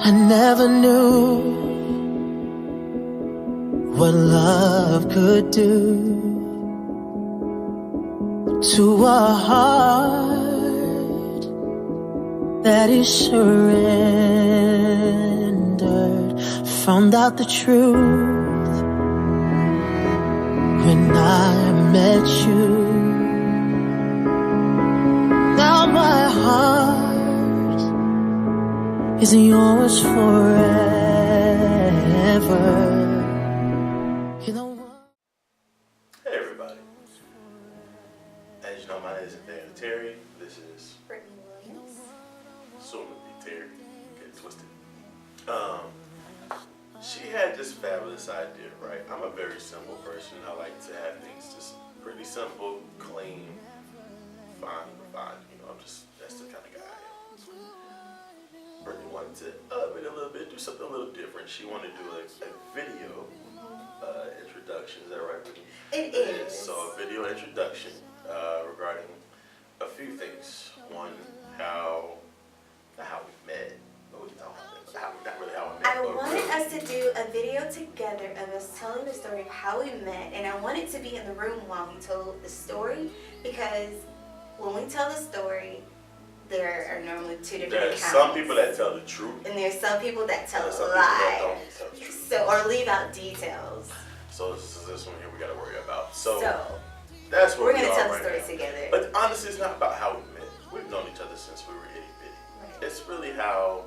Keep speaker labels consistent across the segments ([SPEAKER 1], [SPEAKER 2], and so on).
[SPEAKER 1] I never knew what love could do to a heart that is surrendered. Found out the truth when I met you. Now my heart is yours forever. You know what?
[SPEAKER 2] Hey everybody. As you know, my name is Nathaniel and I. This is
[SPEAKER 3] Brittney.
[SPEAKER 2] soon to be Terry. Get it twisted. She had this fabulous idea, right? I'm a very simple person. I like to have things just pretty simple, clean, fine, refined. You know, that's the kind of guy I am. Brittney wanted to up it a little bit, do something a little different. She wanted to do a video introduction. Is that right, Brittney?
[SPEAKER 3] It is.
[SPEAKER 2] So a video introduction regarding a few things. One, how we met. Not really how we met.
[SPEAKER 3] I wanted us to do a video together of us telling the story of how we met, and I wanted to be in the room while we told the story, because when we tell the story, there are normally two different accounts.
[SPEAKER 2] There's some people that tell the truth,
[SPEAKER 3] and there's some people that tell a
[SPEAKER 2] some
[SPEAKER 3] lie.
[SPEAKER 2] people that don't tell the truth.
[SPEAKER 3] So, or leave out details.
[SPEAKER 2] So this one here we got to worry about. So
[SPEAKER 3] that's
[SPEAKER 2] that's what
[SPEAKER 3] we're gonna tell the
[SPEAKER 2] right
[SPEAKER 3] story
[SPEAKER 2] now.
[SPEAKER 3] together.
[SPEAKER 2] But honestly, it's not about how we met. We've known each other since we were itty bitty.
[SPEAKER 3] Right.
[SPEAKER 2] It's really how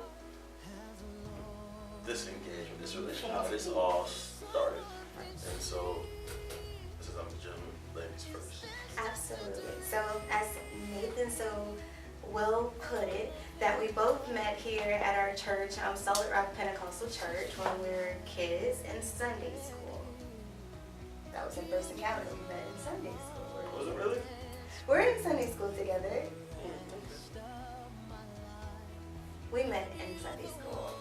[SPEAKER 2] this engagement, this relationship, how this all started. And so, this is, I'm the gentleman, ladies first.
[SPEAKER 3] Absolutely. So, as Nathan so well put it, that we both met here at our church, Solid Rock Pentecostal Church, when we were kids in Sunday school. That was in First Encounter. We met in Sunday school.
[SPEAKER 2] Was it really?
[SPEAKER 3] We're in Sunday school together. We met in Sunday school.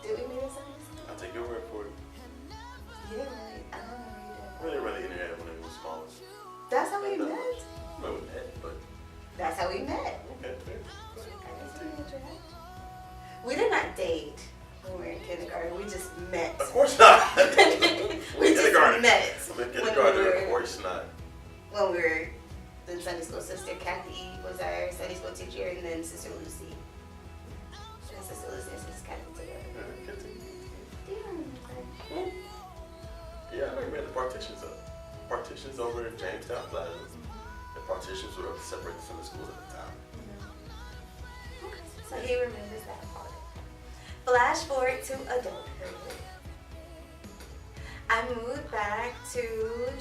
[SPEAKER 3] Did we meet in Sunday school?
[SPEAKER 2] I'll take your word for it.
[SPEAKER 3] You didn't really. I don't know you did.
[SPEAKER 2] Really, really internet when it was small.
[SPEAKER 3] That's how we met.
[SPEAKER 2] Well, we met, but
[SPEAKER 3] That's how we met.
[SPEAKER 2] okay, fair.
[SPEAKER 3] We did not date when we were in kindergarten. We just met.
[SPEAKER 2] Of course not.
[SPEAKER 3] we just
[SPEAKER 2] kindergarten.
[SPEAKER 3] met
[SPEAKER 2] Kindergarten, of course not.
[SPEAKER 3] when we were in Sunday school. Sister Kathy was our Sunday school teacher, and then Sister Lucy. And Sister Lucy and Sister Kathy together.
[SPEAKER 2] Yeah, I remember the partitions up. Partitions over in Jamestown Plaza. The partitions were separate from the schools at the time.
[SPEAKER 3] So he remembers that part. Flash forward to adulthood. I moved back to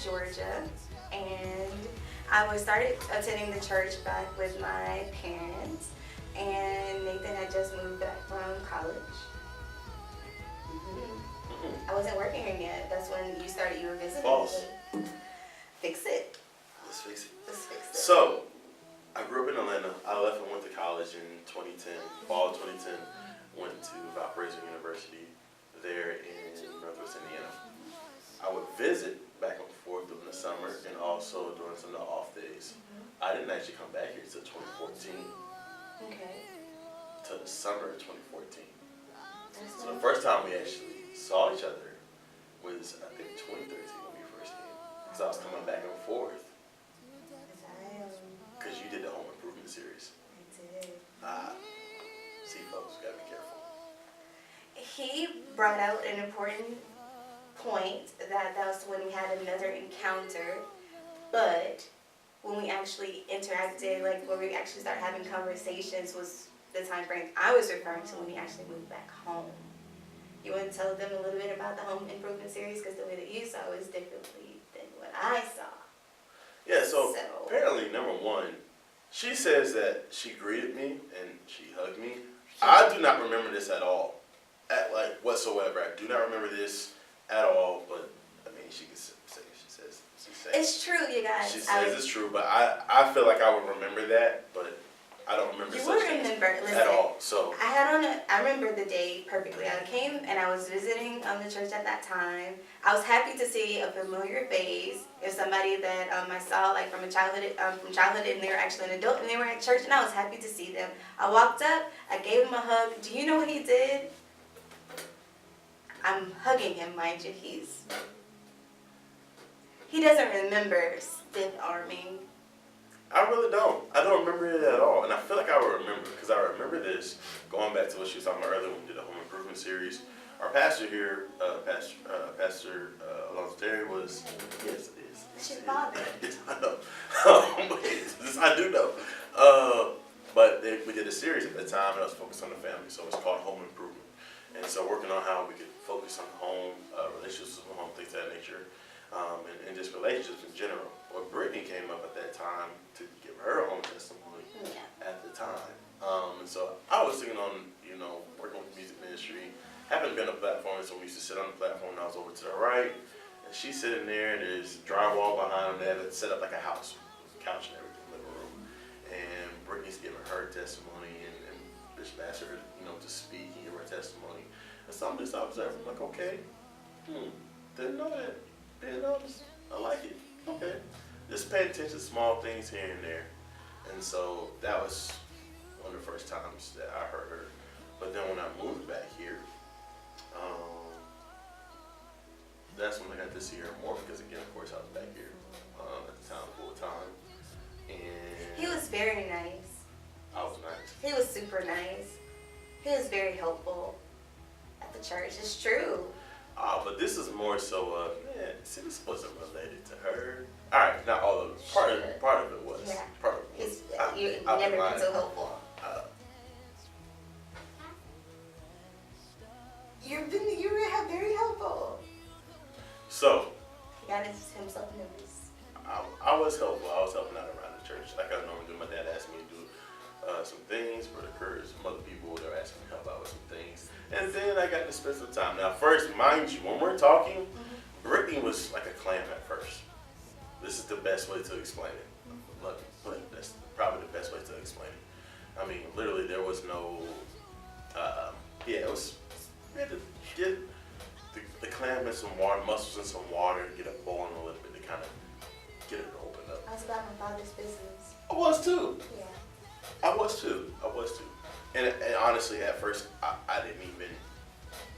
[SPEAKER 3] Georgia, and I started attending the church back with my parents, and Nathan had just moved back from college. I wasn't working here yet. That's when you started. You were visiting.
[SPEAKER 2] False.
[SPEAKER 3] Fix it.
[SPEAKER 2] Let's face it.
[SPEAKER 3] Let's fix it.
[SPEAKER 2] So, I grew up in Atlanta. I left and went to college in 2010. Fall 2010. Went to Valparaiso University there in Northwest Indiana. I would visit back and forth during the summer and also during some of the off days. I didn't actually come back here until 2014.
[SPEAKER 3] Okay.
[SPEAKER 2] Till the summer of 2014. So the first time we actually saw each other was, I think, 2013 when we first came. Because I was coming back and forth. Because you did the home improvement series.
[SPEAKER 3] I did.
[SPEAKER 2] See, folks, we gotta be careful.
[SPEAKER 3] He brought out an important point that was when we had another encounter, but when we actually interacted, like when we actually started having conversations, was the time frame I was referring to when we actually moved back home. You want to tell them a little bit about the home improvement series, because the way that you saw it was differently than what I saw.
[SPEAKER 2] Yeah, so apparently, number one, she says that she greeted me and she hugged me. I do not remember this at all, whatsoever. I do not remember this at all, but I mean, she can say, she says.
[SPEAKER 3] It's true, you guys.
[SPEAKER 2] She says it's true, but I feel like I would remember that, but I don't remember
[SPEAKER 3] you
[SPEAKER 2] such
[SPEAKER 3] would remember, listen,
[SPEAKER 2] at all. So
[SPEAKER 3] I remember the day perfectly. I came and I was visiting the church at that time. I was happy to see a familiar face. It was somebody that I saw like from childhood, and they were actually an adult, and they were at church, and I was happy to see them. I walked up, I gave him a hug. Do you know what he did? I'm hugging him, mind you. He doesn't remember stiff arming.
[SPEAKER 2] I really don't. I don't remember it at all. And I feel like I would remember, because I remember this, going back to what she was talking about earlier when we did the home improvement series. Our pastor here, Pastor Alonzo Terry was, yes, it is.
[SPEAKER 3] It's your father.
[SPEAKER 2] Yes, I know. This I do know. But we did a series at that time, and I was focused on the family, so it was called Home Improvement. And so working on how we could focus on home, relationships with home, things of that nature, and just relationships in general. Well, Brittney came up at that time to give her own testimony at the time. And so I was thinking on, working with music ministry. Haven't been on a platform, so we used to sit on the platform, and I was over to the right, and she's sitting there, and there's drywall behind them. They have it set up like a house, with a couch and everything, living room. And Brittney's giving her testimony, and Bishop asked her, to speak and give her testimony. And so I'm just observing, like, okay, didn't know that, didn't notice, I like it, okay. Just pay attention to small things here and there. And so that was one of the first times that I heard her. But then when I moved back here, that's when I got to see her more, because again, of course, I was back here at the time full time. And
[SPEAKER 3] He was very nice.
[SPEAKER 2] I was nice.
[SPEAKER 3] He was super nice. He was very helpful at the church. It's true.
[SPEAKER 2] But this is more so, see, this wasn't related to her. All right, not all of it. Part of it was.
[SPEAKER 3] Yeah.
[SPEAKER 2] Part of it was.
[SPEAKER 3] You
[SPEAKER 2] I
[SPEAKER 3] never
[SPEAKER 2] mind.
[SPEAKER 3] been so helpful. You were very helpful.
[SPEAKER 2] So,
[SPEAKER 3] He got himself nervous.
[SPEAKER 2] I was helpful. I was helping out around the church, like I normally do. My dad asked me to do some things for the Kurds. Some other people that were asking me to help out with some things. And then I got to spend some time. Now, first, mind you, when we're talking, Brittney was like a clam at first. This is the best way to explain it. Look, that's probably the best way to explain it. I mean, literally, there was no, it was, we had to get the clam in some water, mussels in some water, get it boiling a little bit to kind of get it to open up.
[SPEAKER 3] I was about my father's business.
[SPEAKER 2] I was too.
[SPEAKER 3] Yeah.
[SPEAKER 2] I was too. And honestly, at first, I didn't even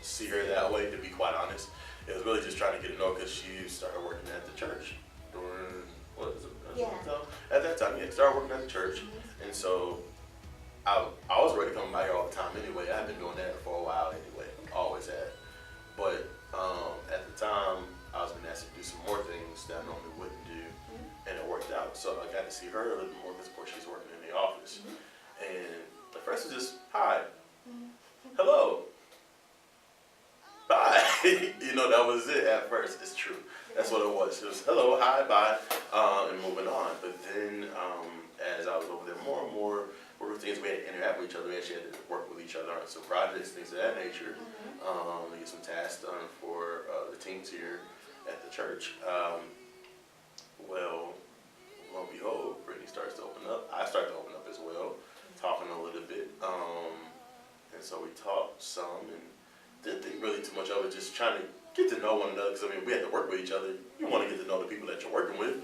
[SPEAKER 2] see her that way, to be quite honest. It was really just trying to get to know, because she started working at the church during, at that time, started working at the church. And so I was ready to come by here all the time anyway. I've been doing that for a while anyway, always had. But at the time, I was being asked to do some more things that I normally wouldn't do, and it worked out. So I got to see her a little bit more, because of course she's working in the office. And the first was just, hi, hello, bye. That was it at first. It's true. That's what it was. It was hello, hi, bye, and moving on. But then as I was over there more and more, were things we had to interact with each other. We actually had to work with each other on some projects, things of that nature, to get some tasks done for the teams here at the church. Well, lo and behold, Brittney starts to open up. I start to open up as well, talking a little bit. And so we talked some, and didn't think really too much of it, just trying to get to know one another, because we had to work with each other. You want to get to know the people that you're working with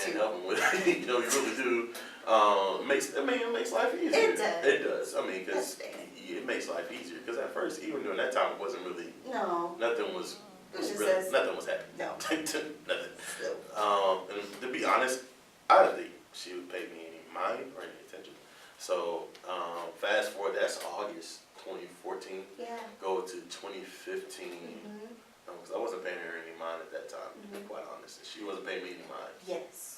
[SPEAKER 2] and help them with. You really do. It makes life easier.
[SPEAKER 3] It does.
[SPEAKER 2] It does. Because it makes life easier. Because at first, even during that time, it wasn't really.
[SPEAKER 3] No.
[SPEAKER 2] Nothing was. Nothing was happening.
[SPEAKER 3] No.
[SPEAKER 2] Nothing.
[SPEAKER 3] No.
[SPEAKER 2] And to be honest, I didn't think she would pay me any mind or any attention. So fast forward, that's August 2014.
[SPEAKER 3] Yeah.
[SPEAKER 2] Go to 2015. Because I wasn't paying her any mind at that time, to be quite honest. She wasn't paying me any mind.
[SPEAKER 3] Yes.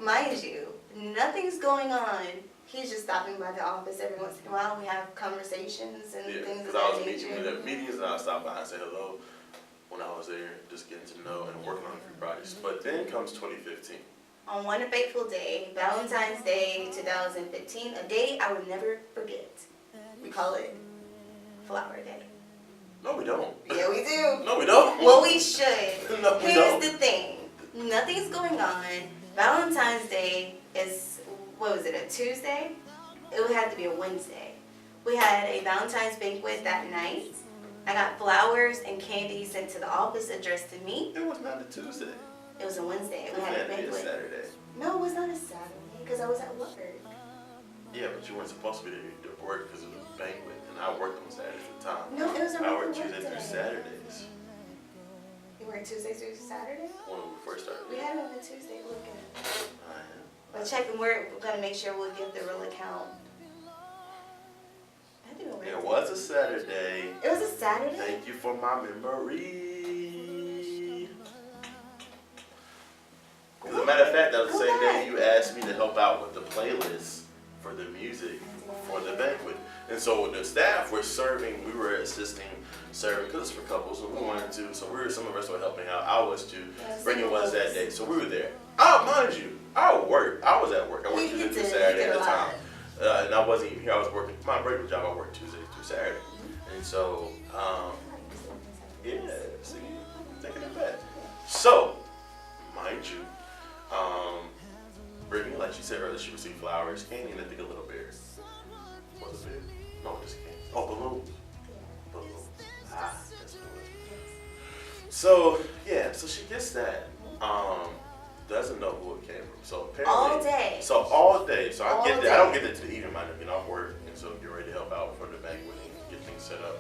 [SPEAKER 3] Mind you, nothing's going on. He's just stopping by the office every once in a while. We have conversations and things of
[SPEAKER 2] because I
[SPEAKER 3] that
[SPEAKER 2] was
[SPEAKER 3] nature.
[SPEAKER 2] meetings, and I would stop by and say hello when I was there, just getting to know and working on a few projects. But then comes 2015.
[SPEAKER 3] On one fateful day, Valentine's Day 2015, a day I would never forget. We call it Flower Day.
[SPEAKER 2] No, we don't.
[SPEAKER 3] Yeah, we do.
[SPEAKER 2] No, we don't.
[SPEAKER 3] Well, we should.
[SPEAKER 2] No, we
[SPEAKER 3] Here's
[SPEAKER 2] don't.
[SPEAKER 3] the thing. Nothing's going on. Valentine's Day is, a Tuesday? It would have to be a Wednesday. We had a Valentine's banquet that night. I got flowers and candy sent to the office addressed to me.
[SPEAKER 2] It was not a Tuesday.
[SPEAKER 3] It was a Wednesday. We
[SPEAKER 2] It
[SPEAKER 3] had a
[SPEAKER 2] had to be a
[SPEAKER 3] banquet.
[SPEAKER 2] Saturday.
[SPEAKER 3] No, it was not a Saturday because I was at work.
[SPEAKER 2] Yeah, but you weren't supposed to be there at work because of the banquet. And and I worked on Saturdays at the time.
[SPEAKER 3] No, it was a
[SPEAKER 2] I
[SPEAKER 3] regular
[SPEAKER 2] worked Tuesday
[SPEAKER 3] work
[SPEAKER 2] through
[SPEAKER 3] day.
[SPEAKER 2] Saturdays
[SPEAKER 3] You worked Tuesday through Saturday?
[SPEAKER 2] when we first started.
[SPEAKER 3] We had it on a Tuesday. Look at it.
[SPEAKER 2] I am.
[SPEAKER 3] But check, and we're gonna make sure we'll give the real account. I think
[SPEAKER 2] It was a Saturday.
[SPEAKER 3] It was a Saturday?
[SPEAKER 2] Thank you for my memory. As a matter of fact, that was the same day you asked me to help out with the playlist for the music for the banquet. And so the staff were serving, we were assisting serving, because it's for couples, and we wanted to, so some of us were helping out. I was too. Brittney was that day, so we were there. Mind you, I was at work. I worked Tuesday through Saturday at the time. And I wasn't even here, I was working, my regular job, I worked Tuesday through Saturday. And so, yeah, see, taking it back. So, mind you, Brittney, like she said earlier, she received flowers, candy, and I think a little bear. Was it bear? No, just candy. Oh, balloons. Balloons. That's what it was. So, yeah, so she gets that. Doesn't know who it came from. So apparently
[SPEAKER 3] All day.
[SPEAKER 2] So all day. So
[SPEAKER 3] All
[SPEAKER 2] I get
[SPEAKER 3] day.
[SPEAKER 2] that. I don't get that to the evening. I get off work and so get ready to help out for the banquet and get things set up.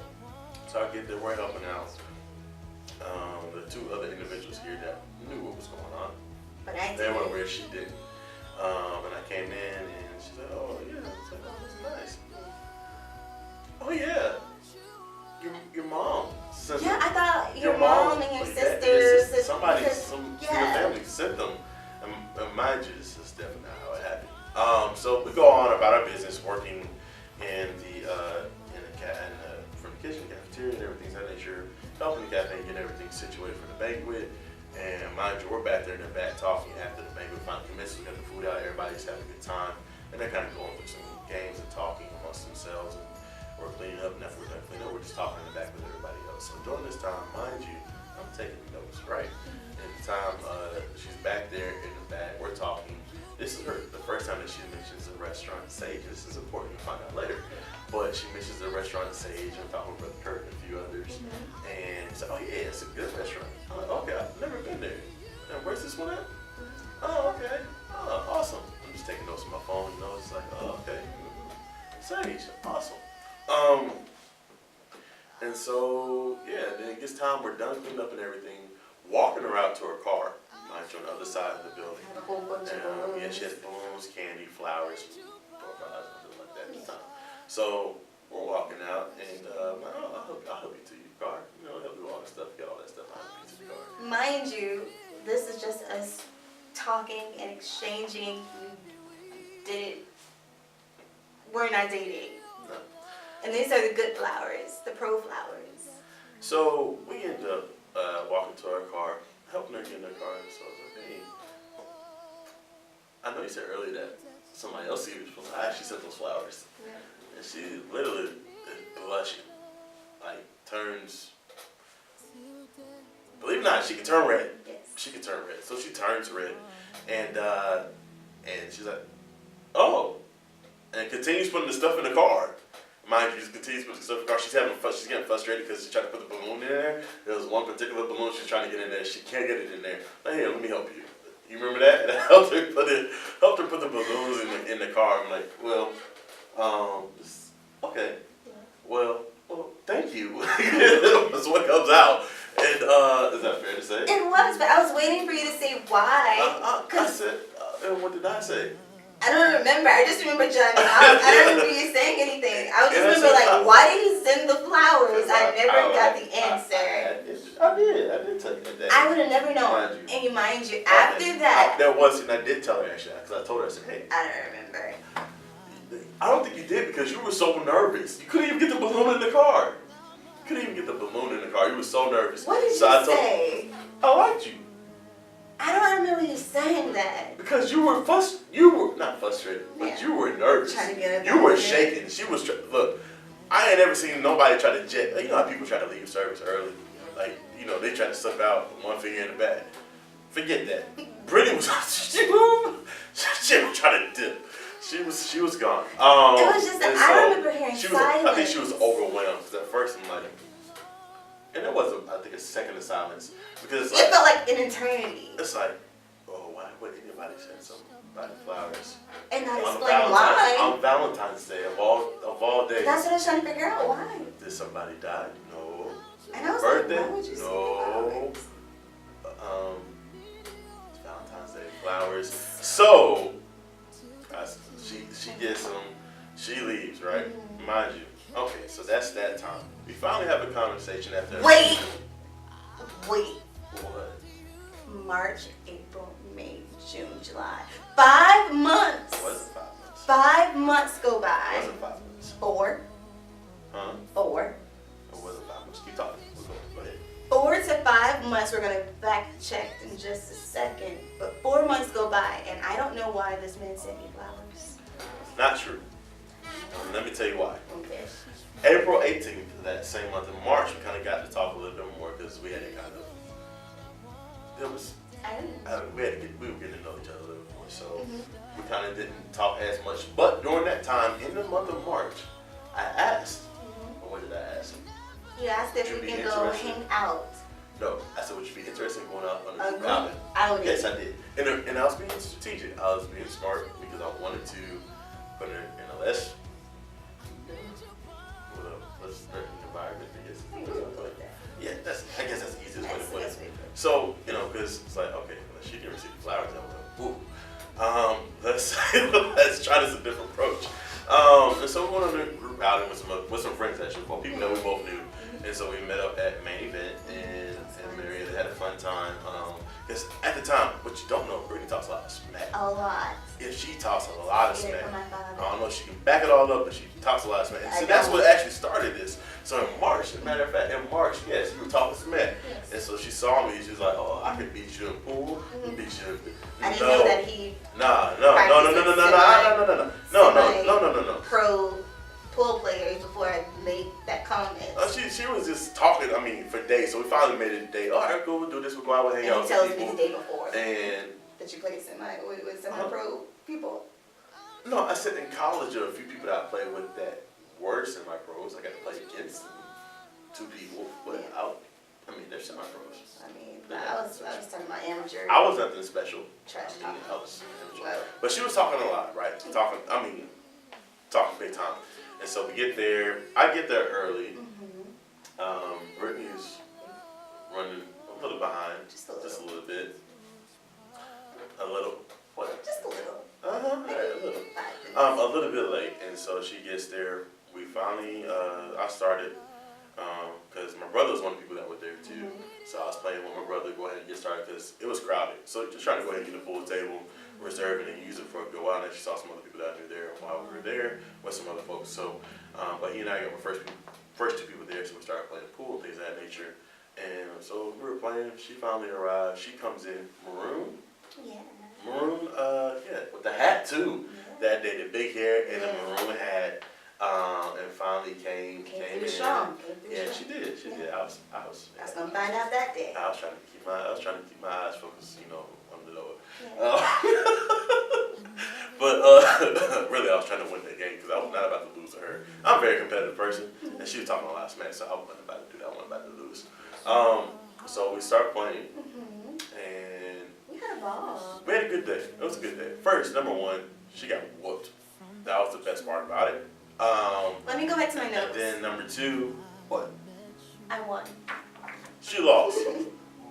[SPEAKER 2] So I get there, we're helping out. The two other individuals here that knew what was going on.
[SPEAKER 3] But I
[SPEAKER 2] They
[SPEAKER 3] did.
[SPEAKER 2] were where she didn't. And I came in and she said, "Oh yeah." I was like, "Oh, that's nice." Oh yeah. Your mom. Sent
[SPEAKER 3] Yeah,
[SPEAKER 2] them.
[SPEAKER 3] I thought your mom and your
[SPEAKER 2] Yeah,
[SPEAKER 3] sisters.
[SPEAKER 2] somebody,
[SPEAKER 3] because-
[SPEAKER 2] some
[SPEAKER 3] yeah.
[SPEAKER 2] family sent them. And mind you, this is definitely not how it happened. So we go on about our business, working in from the kitchen, cafeteria, and everything's that nature, helping the cafe and getting everything situated for the banquet. And mind you, we're back there in the back talking after the banquet finally commences. We got the food out, everybody's having a good time, and they're kind of going through some games and talking amongst themselves. And we're cleaning up, and after we're done cleaning up, we're just talking in the back with everybody else. So during this time, mind you, I'm taking notes, right? At the time, she's back there in the back, we're talking. This is the first time that she mentions the restaurant Sage. This is important, you'll find out later. But she mentions the restaurant Sage, I'm talking with Brother Kurt and a few others. And so, oh yeah, it's a good restaurant. I'm like, okay, I've never been there. And where's this one at? Oh, okay. Oh, awesome. I'm just taking notes on my phone, it's like, oh, okay. Sage, awesome. And so, yeah, then it gets time, we're done cleaning up and everything, walking her out to her car, mind you, on the other side of the building.
[SPEAKER 3] Had a whole bunch of balloons.
[SPEAKER 2] Yeah, she had balloons, candy, flowers, something like that at the time. So, we're walking out, and I'm like, oh, I'll help you to your car. Help you with all that stuff, get all that stuff out of you to the car.
[SPEAKER 3] Mind you, this is just us talking and exchanging. We're not dating.
[SPEAKER 2] No.
[SPEAKER 3] And these are the good flowers, the pro flowers.
[SPEAKER 2] So, we end up walking to our car, helping her get in her car, and so I was like, hey, I know you said earlier that somebody else gave you the flowers. I actually sent those flowers.
[SPEAKER 3] Yeah.
[SPEAKER 2] And she literally is blushing, like turns, believe it or not, she can turn red.
[SPEAKER 3] Yes.
[SPEAKER 2] She can turn red. So she turns red, and she's like, oh, and continues putting the stuff in the car. Mind you, just continues putting the stuff in the car. She's getting frustrated because she's trying to put the balloon in there. There was one particular balloon she's trying to get in there. She can't get it in there. Like, hey, let me help you. You remember that? And I helped her put the balloons in the car. I'm like, well, okay. Well, thank you. That's what comes out. And is that fair to say?
[SPEAKER 3] It was, but I was waiting for you to say why.
[SPEAKER 2] I said, and what did I say?
[SPEAKER 3] I don't remember. I just remember Johnny. I don't remember you saying anything. I just remember why did he send the flowers? I never got the answer.
[SPEAKER 2] I did tell you that.
[SPEAKER 3] I would have never known. And mind you, after that,
[SPEAKER 2] I did tell her actually, because I told her, I said, hey.
[SPEAKER 3] I don't remember.
[SPEAKER 2] I don't think you did because you were so nervous. You couldn't even get the balloon in the car. You couldn't even get the balloon in the car. You were so nervous.
[SPEAKER 3] What did you say?
[SPEAKER 2] I liked you.
[SPEAKER 3] I don't remember you saying that.
[SPEAKER 2] Because you were not frustrated, but
[SPEAKER 3] Yeah.
[SPEAKER 2] you were nervous.
[SPEAKER 3] Trying to get it
[SPEAKER 2] You were
[SPEAKER 3] back.
[SPEAKER 2] shaking. She was look. I ain't ever seen nobody try to jet. You know how people try to leave service early, like they try to slip out with one finger in the back. Forget that. Brittney was she was trying to dip. She was gone.
[SPEAKER 3] It was just that I remember hearing silence.
[SPEAKER 2] I think she was overwhelmed because at first I'm like, and it wasn't. I think a second of silence because it's
[SPEAKER 3] It
[SPEAKER 2] like,
[SPEAKER 3] felt like an eternity.
[SPEAKER 2] it's like, oh wow, would anybody send somebody flowers?
[SPEAKER 3] And not
[SPEAKER 2] On
[SPEAKER 3] explain why.
[SPEAKER 2] On Valentine's Day of all days.
[SPEAKER 3] That's what I was trying to figure out. Why?
[SPEAKER 2] Did somebody die? No.
[SPEAKER 3] And I was
[SPEAKER 2] Birthday?
[SPEAKER 3] like, why would you send
[SPEAKER 2] No.
[SPEAKER 3] flowers?
[SPEAKER 2] It's Valentine's Day flowers. So she gets them. She leaves, right? Mind you. Okay, so that's that time. We finally have a conversation after.
[SPEAKER 3] Wait.
[SPEAKER 2] What?
[SPEAKER 3] March, April, May, June, July. 5 months.
[SPEAKER 2] It wasn't 5 months.
[SPEAKER 3] 5 months go
[SPEAKER 2] It
[SPEAKER 3] by.
[SPEAKER 2] wasn't 5 months.
[SPEAKER 3] 4.
[SPEAKER 2] Huh?
[SPEAKER 3] 4.
[SPEAKER 2] It wasn't 5 months. Keep talking. Go ahead.
[SPEAKER 3] 4 to 5 months. We're gonna fact check in just a second. But 4 months go by, and I don't know why this man sent me flowers.
[SPEAKER 2] Not true. Let me tell you why.
[SPEAKER 3] Okay.
[SPEAKER 2] April 18th, that same month in March, we kind of got to talk a little bit more because we had to kind of, it was,
[SPEAKER 3] I don't know.
[SPEAKER 2] we were getting to know each other a little bit more, so we kind of didn't talk as much. But during that time, in the month of March, I asked, what did I ask him?
[SPEAKER 3] You asked if
[SPEAKER 2] Would
[SPEAKER 3] we
[SPEAKER 2] you be
[SPEAKER 3] can go
[SPEAKER 2] interested?
[SPEAKER 3] hang out.
[SPEAKER 2] No, I said, would you be interested in going out on a
[SPEAKER 3] Agreed.
[SPEAKER 2] outing?
[SPEAKER 3] I would.
[SPEAKER 2] Yes, I did. And I was being strategic. I was being smart because I wanted to put it in a less, less threatening environment, I guess. Yeah, I guess that's the easiest way to put it. So, because it's like, okay, well, she didn't receive the flowers. I was like, ooh. Let's try this a different approach. And so we went on a group outing with some friends, actually, well, people that we both knew. And so we met up at Main Event and Marietta had a fun time. Because at the time, what you don't know, Brittney talks a lot of smack.
[SPEAKER 3] A lot.
[SPEAKER 2] Yeah, she talks a lot of
[SPEAKER 3] Hear it
[SPEAKER 2] smack.
[SPEAKER 3] from my father.
[SPEAKER 2] I don't know if she can back it all up, but she talks a lot of smack. So that's what actually started this. So in March, as a matter of fact, in March, yes, you were talking smack.
[SPEAKER 3] Yes.
[SPEAKER 2] And so she saw me, she was like, oh, I could beat you in pool, beat you in
[SPEAKER 3] I didn't know that he
[SPEAKER 2] No.
[SPEAKER 3] pro pool players before I made that comment.
[SPEAKER 2] She was just talking, for days. So we finally made it a day. All right, cool, we'll do this. We'll go out and hang out
[SPEAKER 3] And he
[SPEAKER 2] with
[SPEAKER 3] tells me
[SPEAKER 2] people.
[SPEAKER 3] the day before
[SPEAKER 2] And
[SPEAKER 3] that you played with semi-pro people.
[SPEAKER 2] no, I said in college, there were a few people that I played with that were semi-pros. I got to play against 2 people, but they're semi-pros.
[SPEAKER 3] I was talking about amateur.
[SPEAKER 2] I was nothing special.
[SPEAKER 3] Trash talk.
[SPEAKER 2] I was amateur.
[SPEAKER 3] Well.
[SPEAKER 2] But she was talking a lot, right? Talking big time. And so we get there. I get there early. Brittney is running a little behind, just a little bit. A little. What?
[SPEAKER 3] Just a little.
[SPEAKER 2] A little bit late, and so she gets there. We finally, I started, because my brother was one of the people that were there too. So I was playing with my brother, go ahead and get started, because it was crowded. So just trying to go ahead and get a full table, reserve it, and use it for a go out. And she saw some other people that I knew there while we were there with some other folks. So, but he and I got my first 2 people there, so we started playing pool, things of that nature. And so we were playing. She finally arrived. She comes in maroon.
[SPEAKER 3] Yeah.
[SPEAKER 2] Maroon, with the hat too. That day, the big hair and the maroon hat, and finally came in.
[SPEAKER 3] Strong.
[SPEAKER 2] Yeah, she did. I was.
[SPEAKER 3] I was gonna find out that day.
[SPEAKER 2] I was trying to keep my eyes focused, on the lower. But really, I was trying to win that game because I was not about to lose to her. I'm a very competitive person, and she was talking a lot of smack, so I wasn't about to do that. I wasn't about to lose. So we start playing, and
[SPEAKER 3] We had a ball.
[SPEAKER 2] we had a good day. It was a good day. First, number 1, she got whooped. That was the best part about it.
[SPEAKER 3] Let me go back to my
[SPEAKER 2] And
[SPEAKER 3] notes.
[SPEAKER 2] then number 2, what?
[SPEAKER 3] I won.
[SPEAKER 2] She lost.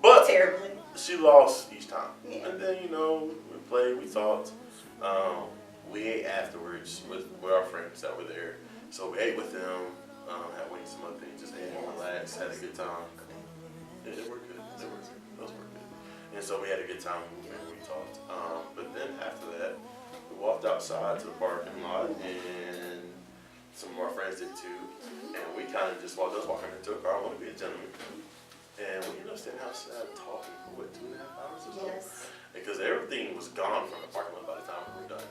[SPEAKER 2] But
[SPEAKER 3] Terribly.
[SPEAKER 2] she lost each time.
[SPEAKER 3] Yeah.
[SPEAKER 2] And then, we played, we talked. We ate afterwards with our friends that were there. So we ate with them, had wings, some other things, just ate and relaxed, had a good time. Yeah, they were good. Those were good. And so we had a good time when we talked. But then after that, we walked outside to the parking lot, and some of our friends did too. And we kind of just walked into a car. I want to be a gentleman. And we ended up standing outside talking for 2.5 hours or so.
[SPEAKER 3] Yes.
[SPEAKER 2] Because everything was gone from the parking lot by the time we were done,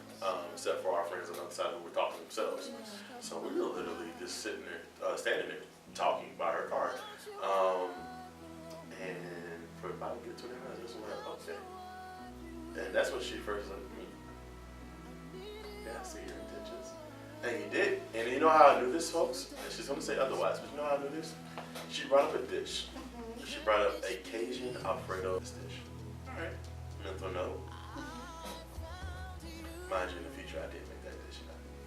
[SPEAKER 2] except for our friends on the other side who were talking themselves. So we were literally just sitting there, standing there, talking by her car. And for about a good 2 hours, I just went, okay. And that's when she first looked at me. Yeah, I see your intentions. And you did. And you know how I knew this, folks? And she's going to say otherwise, but you know how I knew this? She brought up a dish. She brought up a Cajun Alfredo dish. All right. Mental note. Mind you, in the future, I did make that dish.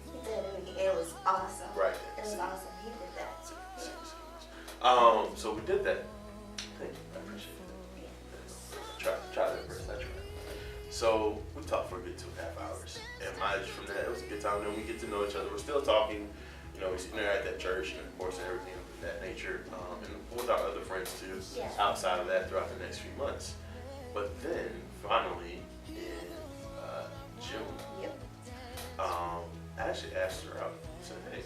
[SPEAKER 3] He did, and it was awesome.
[SPEAKER 2] Right.
[SPEAKER 3] It was awesome. He did that.
[SPEAKER 2] So we did that. Thank you. I appreciate it. Try that first. I tried. So we talked for a good 2.5 hours. And mind you, from that, it was a good time. Then we get to know each other. We're still talking. You know, we're sitting there at that church and, of course, and everything of that nature. And with our other friends, too, outside of that throughout the next few months. But then, finally, in June, I actually asked her out. I said, hey,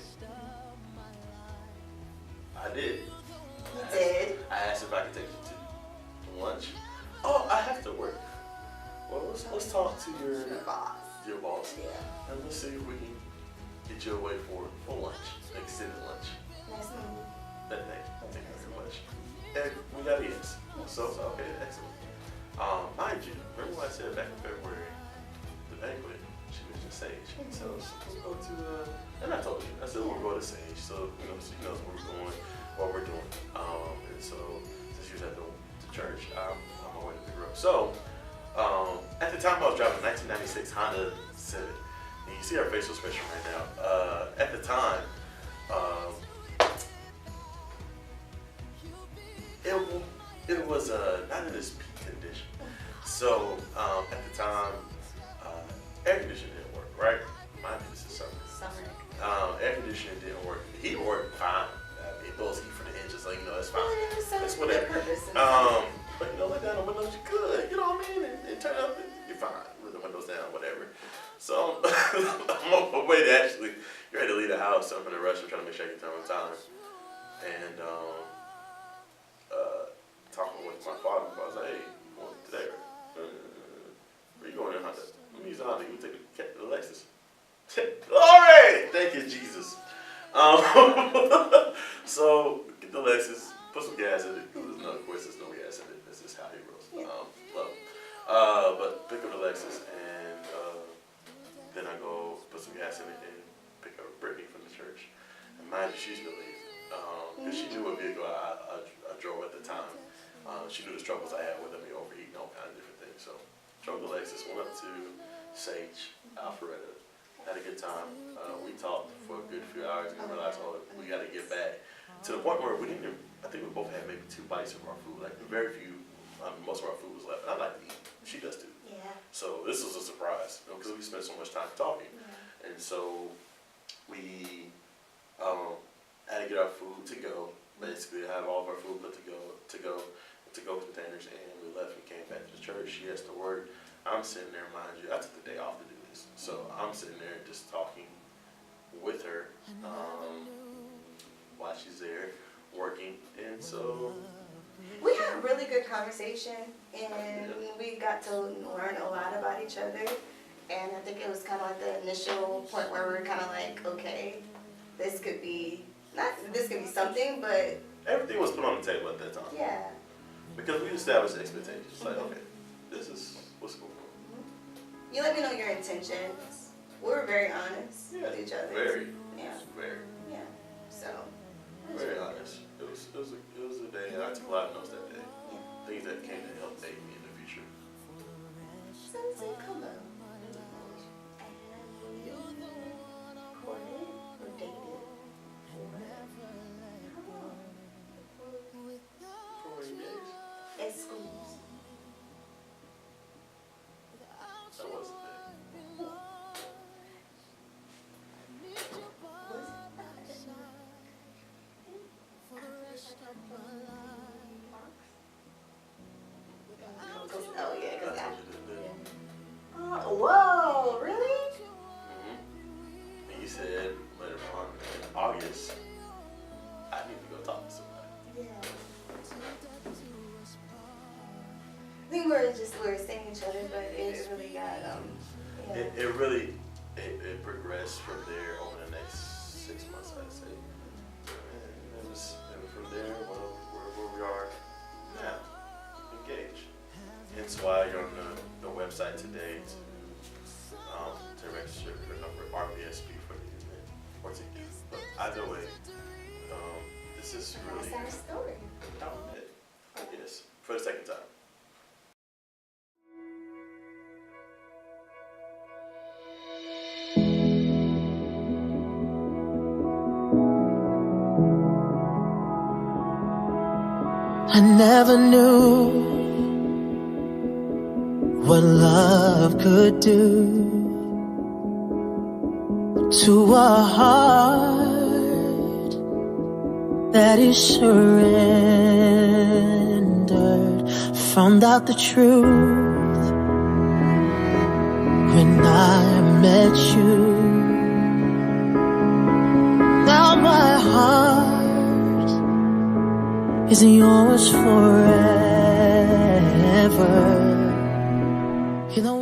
[SPEAKER 2] I did. I asked if I could take you to lunch. Oh, I have to work. Well, let's talk to your boss. Yeah. And let's see if we can get you away for lunch, extended lunch.
[SPEAKER 3] Nice move.
[SPEAKER 2] That day. Thank you very much. And we got yes. So okay, excellent. Mind you, remember what I said back in February, the banquet, she was just Sage. So we'll go to and I told you, I said we'll go to Sage. So she knows where we're going, what we're doing. And so since she was at the church, I'm on my way to pick her up. So at the time I was driving a 1996 Honda Civic. And you see our facial expression right now. At the time, it was not in its peak condition. So at the time, air conditioning didn't work, right? Mind you, this is summer. Air conditioning didn't work. The heat worked fine. It blows heat from the engine, so you know it's fine. It's whatever. But you know, let down the windows, you could. You know what I mean? And turn up, you're fine. With the windows down, whatever. So I'm on my way to actually get ready to leave the house. So I'm in a rush. I'm trying to make sure I get time on time. And talking with my father, I was like, hey, you going today? Where you going in Honda? Let me use the Honda. You take the Lexus. Glory! Thank you, Jesus. So get the Lexus, put some gas in it. Of course, there's no gas in it. This is how he rolls. Love. But pick up the Lexus, and then I go put some gas in it and pick up Brittney from the church. And mind you, she's believed. Because she knew what vehicle I drove at the time. She knew the struggles I had with them, overheating, all kinds of different things. So drove the Lexus, went up to Sage, Alpharetta, had a good time. We talked for a good few hours and realized, we got to get back. To the point where we didn't even, I think we both had maybe 2 bites of our food. Like very few, most of our food was left. And I like to eat. She does too.
[SPEAKER 3] Yeah. So
[SPEAKER 2] this was a surprise, because we spent so much time talking. Yeah. And so we had to get our food to go. Basically, have all of our food put to go containers, and we left and came back to the church. She has to work. I'm sitting there, mind you, I took the day off to do this. So I'm sitting there just talking with her while she's there working. And so
[SPEAKER 3] we had a really good conversation, and we got to learn a lot about each other. And I think it was kind of like the initial point where we were kind of like, okay, this could be something, but
[SPEAKER 2] everything was put on the table at that time.
[SPEAKER 3] Yeah.
[SPEAKER 2] Because we established expectations. Like, okay, this is what's going on.
[SPEAKER 3] You let me know your intentions. We were very honest with each other.
[SPEAKER 2] Very.
[SPEAKER 3] Yeah.
[SPEAKER 2] Very.
[SPEAKER 3] Yeah. So.
[SPEAKER 2] Very honest. It was a day, and I took a lot of notes that day. Yeah. Things that came to help date me in the future.
[SPEAKER 3] Sunset Como. At schools.
[SPEAKER 2] That wasn't it.
[SPEAKER 3] Oh yeah, because that. Whoa, really?
[SPEAKER 2] Mm-hmm. And you said later on in August, I need to go talk to somebody.
[SPEAKER 3] Yeah. I think we were seeing each other, but it really got It
[SPEAKER 2] progressed from there over the next 6 months, I'd say. And from there, where we are now, engaged. Hence why you're on the website today to register for the number RBSP for the event or tickets. But either way, this is really
[SPEAKER 3] that's our story.
[SPEAKER 2] Yes, for the second time.
[SPEAKER 1] never knew what love could do to a heart that is surrendered. Found out the truth when I met you. Now my heart is yours forever. You know